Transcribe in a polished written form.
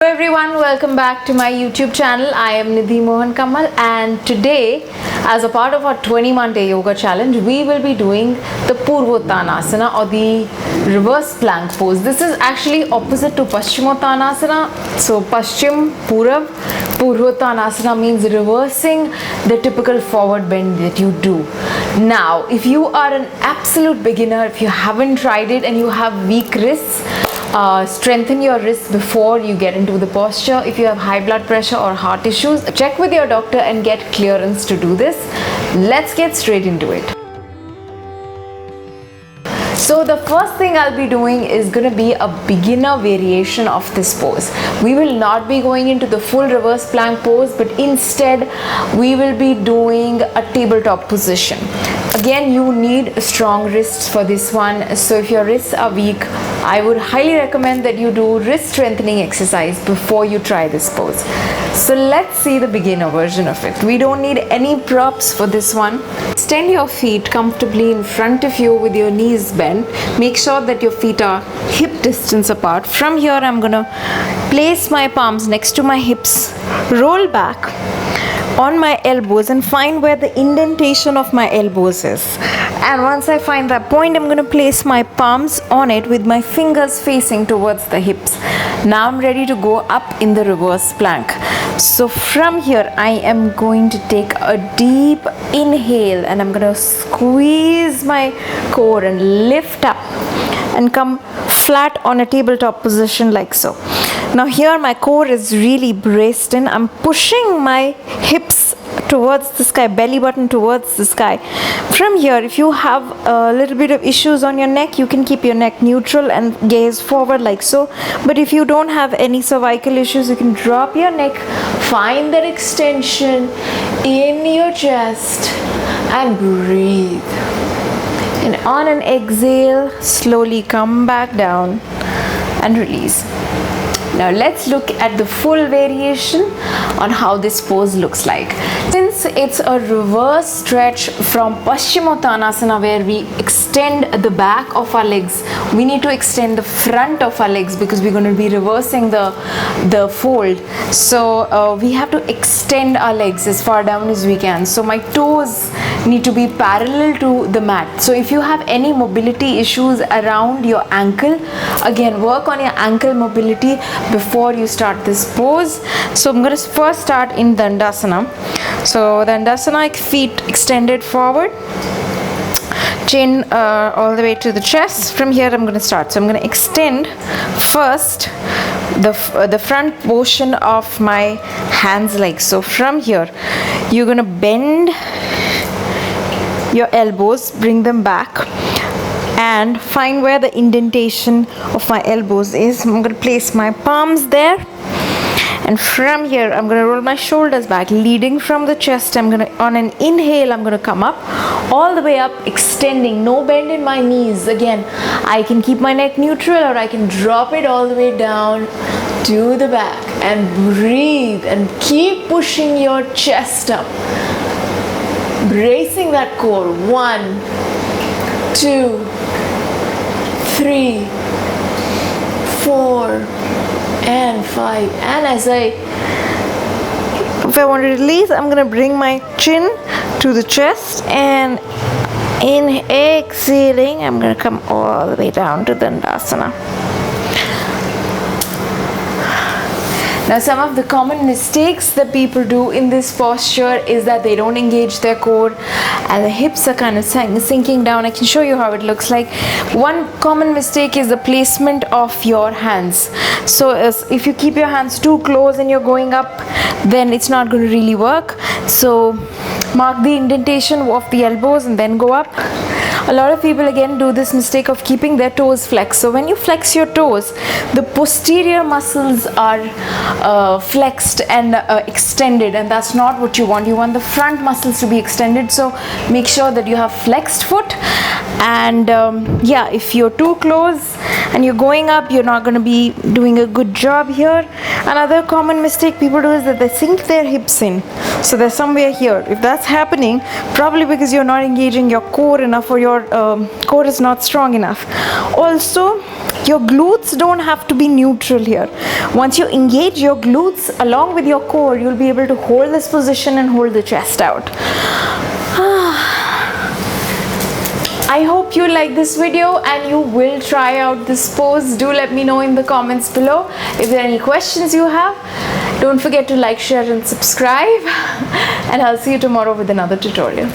Hello everyone, welcome back to my YouTube channel. I am Nidhi Mohan Kamal, and today as a part of our 21-day yoga challenge we will be doing the Purvottanasana or the reverse plank pose. This is actually opposite to Paschimottanasana. So Paschim, Purav, Purvottanasana means reversing the typical forward bend that you do. Now if you are an absolute beginner, if you haven't tried it and you have weak wrists, strengthen your wrists before you get into the posture. If you have high blood pressure or heart issues, check with your doctor and get clearance to do this. Let's get straight into it. So the first thing I'll be doing is going to be a beginner variation of this pose. We will not be going into the full reverse plank pose, but instead we will be doing a tabletop position. Again, you need strong wrists for this one. So if your wrists are weak, I would highly recommend that you do wrist strengthening exercise before you try this pose. So let's see the beginner version of it. We don't need any props for this one. Extend your feet comfortably in front of you with your knees bent. Make sure that your feet are hip distance apart. From here, I'm gonna place my palms next to my hips, roll back on my elbows and find where the indentation of my elbows is. And once I find that point, I'm going to place my palms on it with my fingers facing towards the hips. Now I'm ready to go up in the reverse plank. So from here, I am going to take a deep inhale and I'm going to squeeze my core and lift up and come flat on a tabletop position like so. Now here my core is really braced in. I'm pushing my hips towards the sky, belly button towards the sky. From here, if you have a little bit of issues on your neck, you can keep your neck neutral and gaze forward like so. But if you don't have any cervical issues, you can drop your neck, find that extension in your chest and breathe. And on an exhale, slowly come back down and release. Now let's look at the full variation on how this pose looks like. Since it's a reverse stretch from Paschimottanasana where we extend the back of our legs, we need to extend the front of our legs because we're going to be reversing the fold. So we have to extend our legs as far down as we can. So my toes need to be parallel to the mat. So if you have any mobility issues around your ankle, again work on your ankle mobility before you start this pose. So I'm going to first start in Dhanurasana. So Dhanurasana, feet extended forward, chin all the way to the chest. From here I'm going to start. So I'm going to extend first the front portion of my hands like so. From here you're going to bend your elbows, bring them back and find where the indentation of my elbows is. I'm going to place my palms there, and from here I'm going to roll my shoulders back, leading from the chest. I'm going to, on an inhale, I'm going to come up all the way up, extending, no bend in my knees. Again, I can keep my neck neutral or I can drop it all the way down to the back and breathe and keep pushing your chest up, bracing that core. 1, 2, 3, 4 and 5. And if I want to release, I'm going to bring my chin to the chest, and in exhaling I'm going to come all the way down to Dhanurasana. Now some of the common mistakes that people do in this posture is that they don't engage their core and the hips are kind of sinking down. I can show you how it looks like. One common mistake is the placement of your hands. So if you keep your hands too close and you're going up, then it's not going to really work. So mark the indentation of the elbows and then go up. A lot of people again do this mistake of keeping their toes flexed. So when you flex your toes, the posterior muscles are flexed and extended, and that's not what you want. You want the front muscles to be extended. So make sure that you have flexed foot. And yeah, if you're too close and you're going up, you're not going to be doing a good job here. Another common mistake people do is that they sink their hips in. So they're somewhere here. If that's happening, probably because you're not engaging your core enough or your core is not strong enough. Also, Your glutes don't have to be neutral here. Once you engage your glutes along with your core, you'll be able to hold this position and hold the chest out. I hope you like this video and you will try out this pose. Do let me know in the comments below. If there are any questions you have, don't forget to like, share and subscribe. And I'll see you tomorrow with another tutorial.